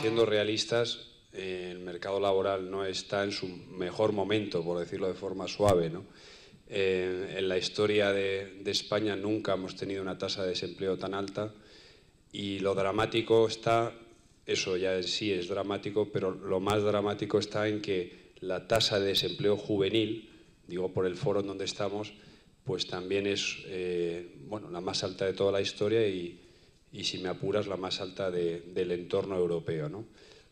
siendo realistas, el mercado laboral no está en su mejor momento, por decirlo de forma suave, ¿no? En la historia de España nunca hemos tenido una tasa de desempleo tan alta y lo dramático está, eso ya en sí es dramático, pero lo más dramático está en que la tasa de desempleo juvenil, digo por el foro en donde estamos, pues también es bueno, la más alta de toda la historia y si me apuras, la más alta del entorno europeo, ¿no?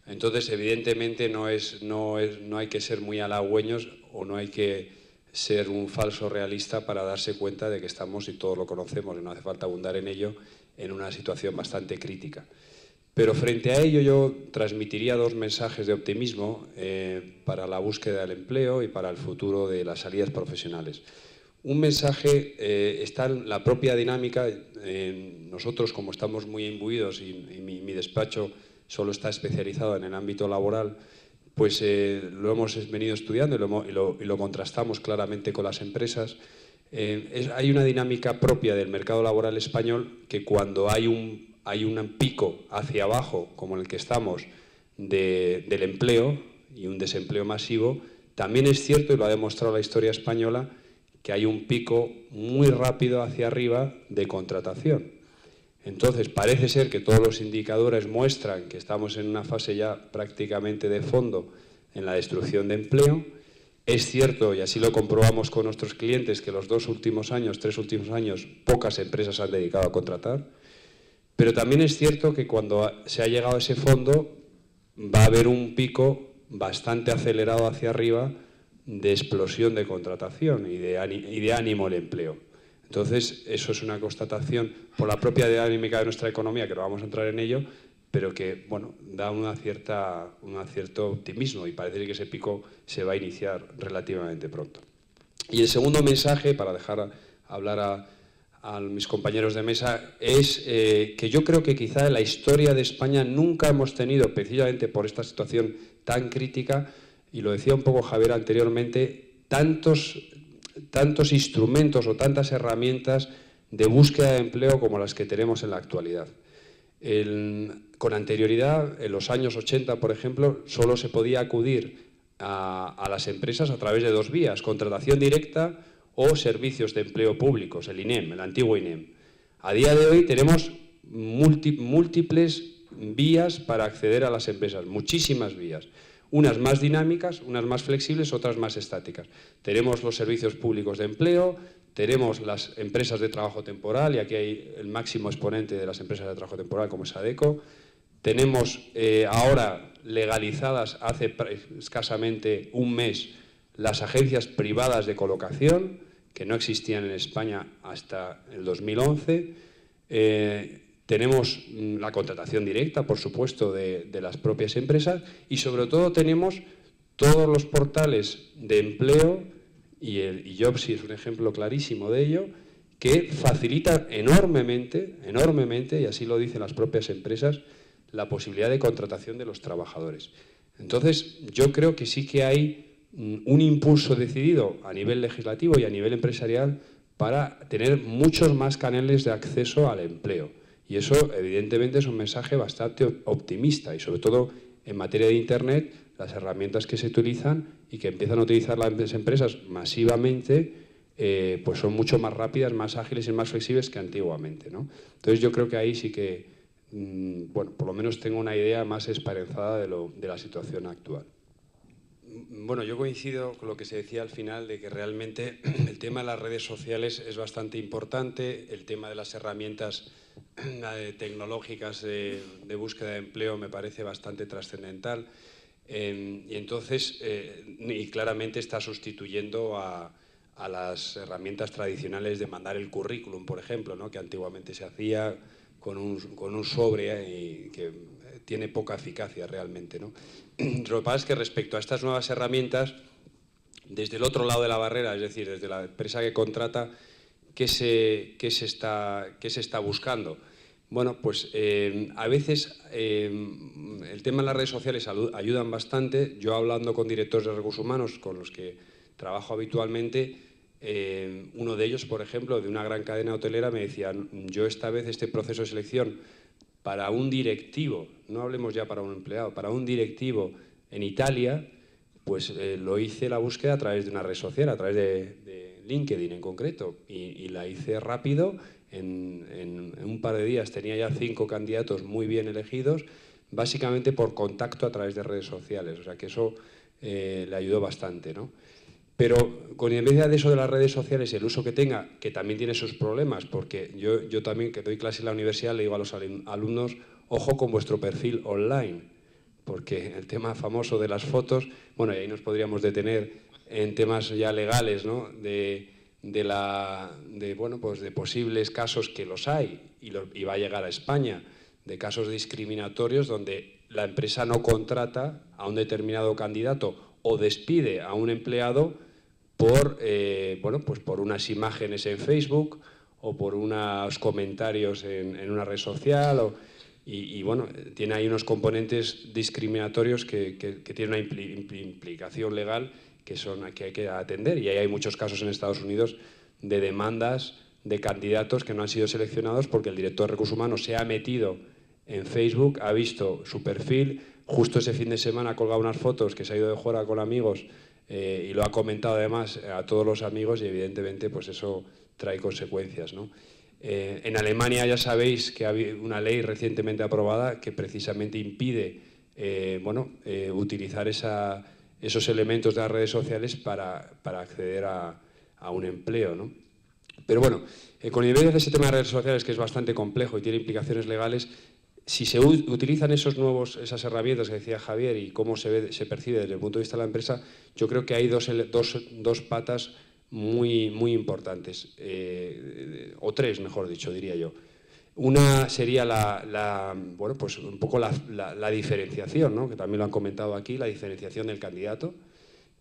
Entonces, evidentemente, no hay que ser muy halagüeños o no hay que ser un falso realista para darse cuenta de que estamos, y todos lo conocemos y no hace falta abundar en ello, en una situación bastante crítica. Pero frente a ello yo transmitiría dos mensajes de optimismo para la búsqueda del empleo y para el futuro de las salidas profesionales. Un mensaje está en la propia dinámica. Nosotros, como estamos muy imbuidos y mi despacho solo está especializado en el ámbito laboral, pues lo hemos venido estudiando y lo contrastamos claramente con las empresas. Hay una dinámica propia del mercado laboral español que cuando hay un pico hacia abajo, como en el que estamos, del empleo y un desempleo masivo, también es cierto, y lo ha demostrado la historia española, que hay un pico muy rápido hacia arriba de contratación. Entonces, parece ser que todos los indicadores muestran que estamos en una fase ya prácticamente de fondo en la destrucción de empleo. Es cierto, y así lo comprobamos con nuestros clientes, que los 3 últimos años, pocas empresas han dedicado a contratar. Pero también es cierto que cuando se ha llegado a ese fondo va a haber un pico bastante acelerado hacia arriba de explosión de contratación y de ánimo al empleo. Entonces, eso es una constatación por la propia dinámica de nuestra economía, que no vamos a entrar en ello, pero que bueno, da un cierto optimismo y parece que ese pico se va a iniciar relativamente pronto. Y el segundo mensaje, para dejar hablar a mis compañeros de mesa, es que yo creo que quizá en la historia de España nunca hemos tenido, precisamente por esta situación tan crítica, y lo decía un poco Javier anteriormente, tantos instrumentos o tantas herramientas de búsqueda de empleo como las que tenemos en la actualidad. Con anterioridad, en los años 80, por ejemplo, solo se podía acudir a las empresas a través de dos vías: contratación directa o servicios de empleo públicos, el INEM, el antiguo INEM. A día de hoy tenemos múltiples vías para acceder a las empresas, muchísimas vías. Unas más dinámicas, unas más flexibles, otras más estáticas. Tenemos los servicios públicos de empleo, tenemos las empresas de trabajo temporal, y aquí hay el máximo exponente de las empresas de trabajo temporal, como es ADECO. Tenemos ahora legalizadas hace escasamente un mes las agencias privadas de colocación, que no existían en España hasta el 2011. Tenemos la contratación directa, por supuesto, de las propias empresas, y sobre todo tenemos todos los portales de empleo, y Jobsi es un ejemplo clarísimo de ello, que facilita enormemente, y así lo dicen las propias empresas, la posibilidad de contratación de los trabajadores. Entonces, yo creo que sí que hay un impulso decidido a nivel legislativo y a nivel empresarial para tener muchos más canales de acceso al empleo. Y eso, evidentemente, es un mensaje bastante optimista, y sobre todo en materia de Internet, las herramientas que se utilizan y que empiezan a utilizar las empresas masivamente, pues son mucho más rápidas, más ágiles y más flexibles que antiguamente, ¿no? Entonces yo creo que ahí sí que, bueno, por lo menos tengo una idea más esperanzada de la situación actual. Bueno, yo coincido con lo que se decía al final, de que realmente el tema de las redes sociales es bastante importante, el tema de las herramientas tecnológicas de búsqueda de empleo me parece bastante trascendental, y entonces, y claramente está sustituyendo a las herramientas tradicionales de mandar el currículum, por ejemplo, ¿no?, que antiguamente se hacía con un sobre y que tiene poca eficacia realmente, ¿no? Lo que pasa es que respecto a estas nuevas herramientas, desde el otro lado de la barrera, es decir, desde la empresa que contrata, ¿qué se está buscando? Bueno, pues a veces el tema de las redes sociales ayudan bastante. Yo, hablando con directores de recursos humanos con los que trabajo habitualmente, uno de ellos, por ejemplo, de una gran cadena hotelera, me decía: yo esta vez este proceso de selección para un directivo, no hablemos ya para un empleado, para un directivo en Italia, pues lo hice la búsqueda a través de una red social, a través de LinkedIn en concreto, y la hice rápido, en un par de días tenía ya 5 candidatos muy bien elegidos, básicamente por contacto a través de redes sociales, o sea que eso le ayudó bastante, ¿no? Pero con independencia de eso de las redes sociales y el uso que tenga, que también tiene sus problemas, porque yo también, que doy clase en la universidad, le digo a los alumnos, ojo con vuestro perfil online, porque el tema famoso de las fotos, bueno, y ahí nos podríamos detener en temas ya legales, ¿no? Bueno, pues de posibles casos que los hay, y va a llegar a España, de casos discriminatorios donde la empresa no contrata a un determinado candidato o despide a un empleado por, bueno, pues por unas imágenes en Facebook o por unos comentarios en una red social. Y bueno, tiene ahí unos componentes discriminatorios que tienen una implicación legal que hay que atender. Y ahí hay muchos casos en Estados Unidos de demandas de candidatos que no han sido seleccionados porque el director de Recursos Humanos se ha metido en Facebook, ha visto su perfil, justo ese fin de semana ha colgado unas fotos que se ha ido de juerga con amigos y lo ha comentado además a todos los amigos y evidentemente pues eso trae consecuencias, ¿no? En Alemania ya sabéis que ha habido una ley recientemente aprobada que precisamente impide utilizar esos elementos de las redes sociales para acceder a un empleo, ¿no? Pero bueno, con independencia de ese tema de redes sociales, que es bastante complejo y tiene implicaciones legales, si se utilizan esas herramientas que decía Javier y cómo se percibe desde el punto de vista de la empresa, yo creo que hay dos patas muy importantes, o tres, mejor dicho, diría yo. Una sería bueno, pues un poco la diferenciación, ¿no? Que también lo han comentado aquí, la diferenciación del candidato.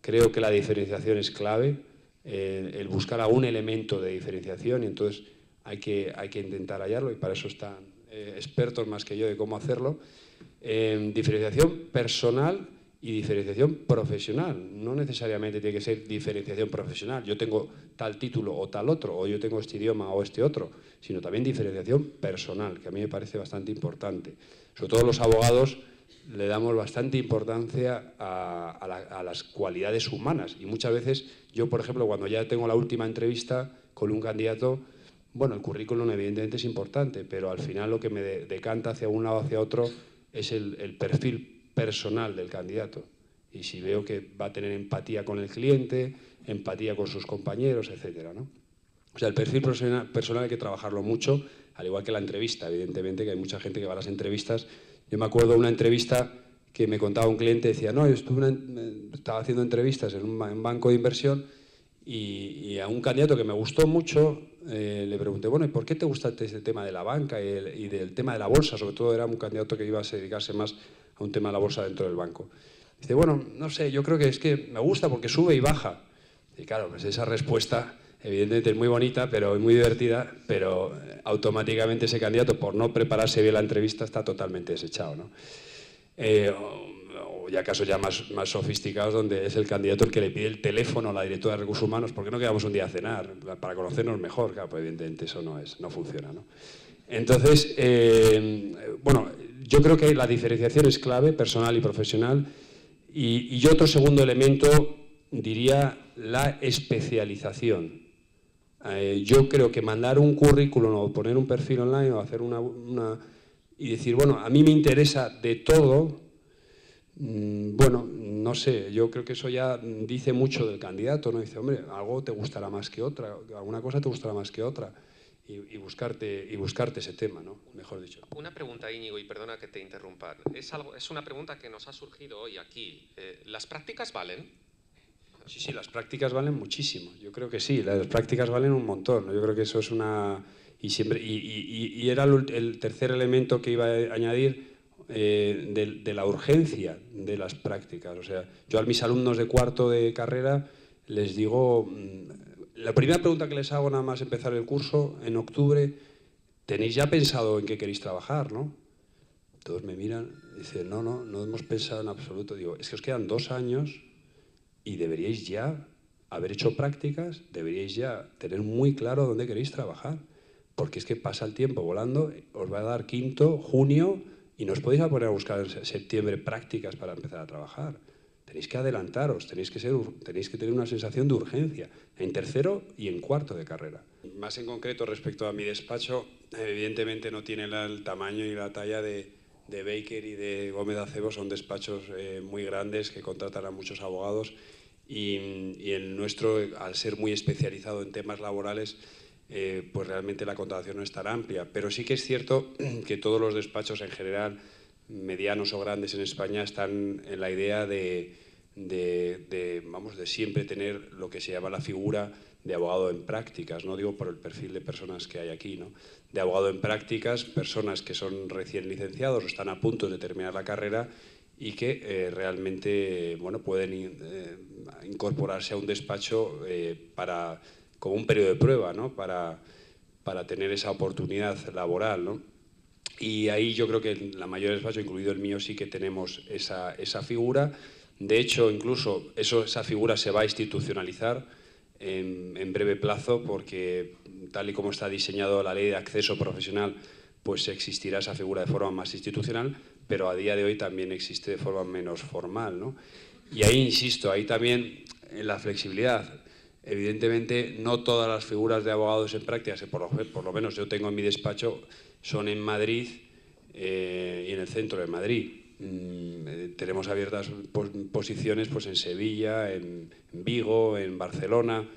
Creo que la diferenciación es clave, el buscar algún elemento de diferenciación, y entonces hay que intentar hallarlo, y para eso están expertos más que yo de cómo hacerlo. Diferenciación personal y diferenciación profesional. No necesariamente tiene que ser diferenciación profesional. Yo tengo tal título o tal otro, o yo tengo este idioma o este otro, sino también diferenciación personal, que a mí me parece bastante importante. Sobre todo los abogados le damos bastante importancia a las cualidades humanas, y muchas veces yo, por ejemplo, cuando ya tengo la última entrevista con un candidato, bueno, el currículum evidentemente es importante, pero al final lo que me decanta hacia un lado o hacia otro es el perfil personal del candidato. Y si veo que va a tener empatía con el cliente, empatía con sus compañeros, etcétera, ¿no? O sea, el perfil personal hay que trabajarlo mucho, al igual que la entrevista, evidentemente, que hay mucha gente que va a las entrevistas. Yo me acuerdo de una entrevista que me contaba un cliente, decía, no, yo estaba haciendo entrevistas en un banco de inversión y a un candidato que me gustó mucho le pregunté, bueno, ¿y por qué te gusta este tema de la banca y del tema de la bolsa? Sobre todo era un candidato que iba a dedicarse más a un tema de la bolsa dentro del banco. Dice, bueno, no sé, yo creo que es que me gusta porque sube y baja. Y claro, pues esa respuesta evidentemente es muy bonita, pero muy divertida, pero automáticamente ese candidato, por no prepararse bien la entrevista, está totalmente desechado, ¿no? O ya casos ya más sofisticados, donde es el candidato el que le pide el teléfono a la directora de Recursos Humanos, ¿por qué no quedamos un día a cenar? Para conocernos mejor. Claro, pues evidentemente eso no funciona, ¿no? Entonces, bueno, yo creo que la diferenciación es clave, personal y profesional, y otro segundo elemento, diría, la especialización. Yo creo que mandar un currículum o poner un perfil online o hacer y decir, bueno, a mí me interesa de todo, bueno, no sé, yo creo que eso ya dice mucho del candidato, ¿no? Dice, hombre, algo te gustará más que otra, alguna cosa te gustará más que otra, y buscarte ese tema, ¿no? Mejor dicho. Una pregunta, Íñigo, y perdona que te interrumpa. Es una pregunta que nos ha surgido hoy aquí. ¿Las prácticas valen? Sí, las prácticas valen muchísimo. Yo creo que sí, las prácticas valen un montón, ¿no? Yo creo que eso es una... Y era el tercer elemento que iba a añadir, de la urgencia de las prácticas. O sea, yo a mis alumnos de cuarto de carrera les digo... La primera pregunta que les hago nada más empezar el curso, en octubre, ¿tenéis ya pensado en qué queréis trabajar, no? Todos me miran y dicen, no hemos pensado en absoluto. Digo, es que os quedan 2 años... y deberíais ya haber hecho prácticas, deberíais ya tener muy claro dónde queréis trabajar, porque es que pasa el tiempo volando, os va a dar quinto, junio, y no os podéis poner a buscar en septiembre prácticas para empezar a trabajar. Tenéis que adelantaros, tenéis que tener una sensación de urgencia en tercero y en cuarto de carrera. Más en concreto respecto a mi despacho, evidentemente no tiene el tamaño y la talla de Baker y de Gómez Acebo. Son despachos muy grandes que contratan a muchos abogados y el nuestro, al ser muy especializado en temas laborales, pues realmente la contratación no es tan amplia. Pero sí que es cierto que todos los despachos en general, medianos o grandes en España, están en la idea de siempre tener lo que se llama la figura de abogado en prácticas. No digo por el perfil de personas que hay aquí, ¿no? De abogado en prácticas, personas que son recién licenciados o están a punto de terminar la carrera y que realmente pueden incorporarse a un despacho como un periodo de prueba, ¿no? para tener esa oportunidad laboral, ¿no? Y ahí yo creo que en la mayoría de despachos, incluido el mío, sí que tenemos esa figura. De hecho, incluso esa figura se va a institucionalizar en breve plazo, porque tal y como está diseñado la ley de acceso profesional, pues existirá esa figura de forma más institucional, pero a día de hoy también existe de forma menos formal, ¿no? Y ahí insisto, ahí también en la flexibilidad. Evidentemente, no todas las figuras de abogados en prácticas, por lo menos yo tengo en mi despacho, son en Madrid y en el centro de Madrid. Tenemos abiertas posiciones pues, en Sevilla, en Vigo, en Barcelona.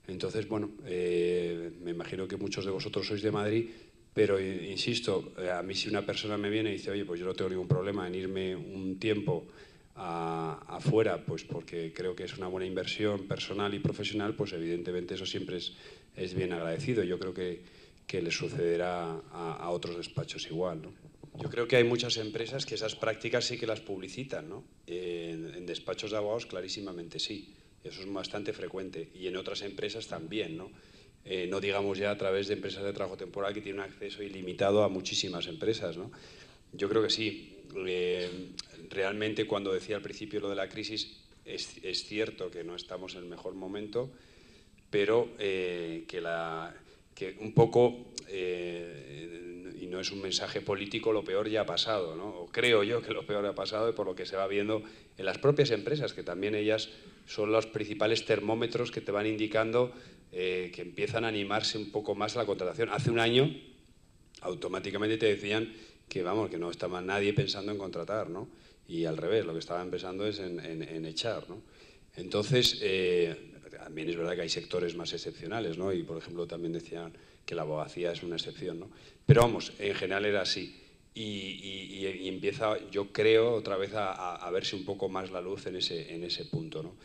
Entonces, me imagino que muchos de vosotros sois de Madrid, pero insisto, a mí si una persona me viene y dice, oye, pues yo no tengo ningún problema en irme un tiempo afuera, pues porque creo que es una buena inversión personal y profesional, pues evidentemente eso siempre es bien agradecido. Yo creo que le sucederá a otros despachos igual, ¿no? Yo creo que hay muchas empresas que esas prácticas sí que las publicitan, ¿no? En despachos de abogados clarísimamente sí, eso es bastante frecuente, y en otras empresas también, ¿no? No digamos ya a través de empresas de trabajo temporal que tienen acceso ilimitado a muchísimas empresas, ¿no? Yo creo que sí. Realmente, cuando decía al principio lo de la crisis, es cierto que no estamos en el mejor momento, pero que un poco, y no es un mensaje político, lo peor ya ha pasado, ¿no? O creo yo que lo peor ha pasado, y por lo que se va viendo en las propias empresas, que también ellas son los principales termómetros que te van indicando que empiezan a animarse un poco más a la contratación. Hace un año automáticamente te decían que no estaba nadie pensando en contratar, ¿no? Y al revés, lo que estaban pensando es en echar, ¿no? Entonces, también es verdad que hay sectores más excepcionales, ¿no? Y por ejemplo también decían que la abogacía es una excepción, ¿no? Pero vamos, en general era así. Y empieza, yo creo, otra vez a verse un poco más la luz en ese punto, ¿no?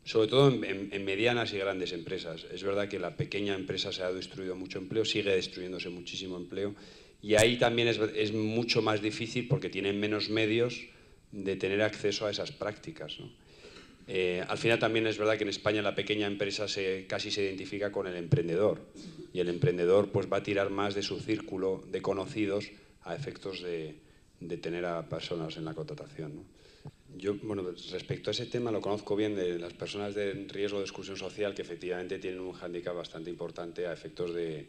Sobre todo en medianas y grandes empresas. Es verdad que la pequeña empresa se ha destruido mucho empleo, sigue destruyéndose muchísimo empleo, y ahí también es mucho más difícil, porque tienen menos medios de tener acceso a esas prácticas, ¿no? Al final también es verdad que en España la pequeña empresa casi se identifica con el emprendedor, y el emprendedor pues va a tirar más de su círculo de conocidos a efectos de tener a personas en la contratación, ¿no? Yo, respecto a ese tema, lo conozco bien de las personas de riesgo de exclusión social, que efectivamente tienen un hándicap bastante importante a efectos de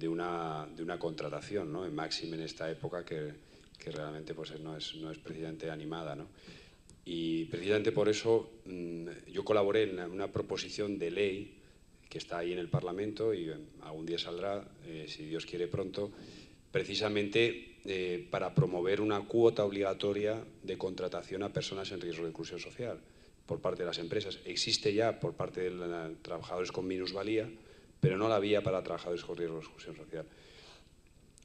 una contratación, ¿no? En máxime en esta época que realmente pues, no es precisamente animada, ¿no? Y precisamente por eso yo colaboré en una proposición de ley que está ahí en el Parlamento, y algún día saldrá, si Dios quiere pronto, precisamente para promover una cuota obligatoria de contratación a personas en riesgo de exclusión social por parte de las empresas. Existe ya por parte de trabajadores con minusvalía, pero no la había para trabajadores con riesgo de exclusión social.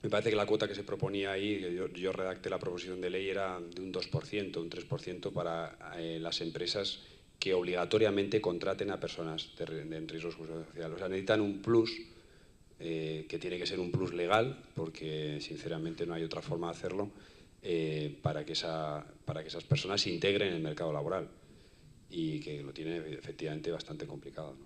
Me parece que la cuota que se proponía ahí, yo redacté la proposición de ley, era de un 2%, un 3% para las empresas que obligatoriamente contraten a personas en riesgo de exclusión social. O sea, necesitan un plus, que tiene que ser un plus legal, porque sinceramente no hay otra forma de hacerlo, para que esas personas se integren en el mercado laboral, y que lo tienen efectivamente bastante complicado, ¿no?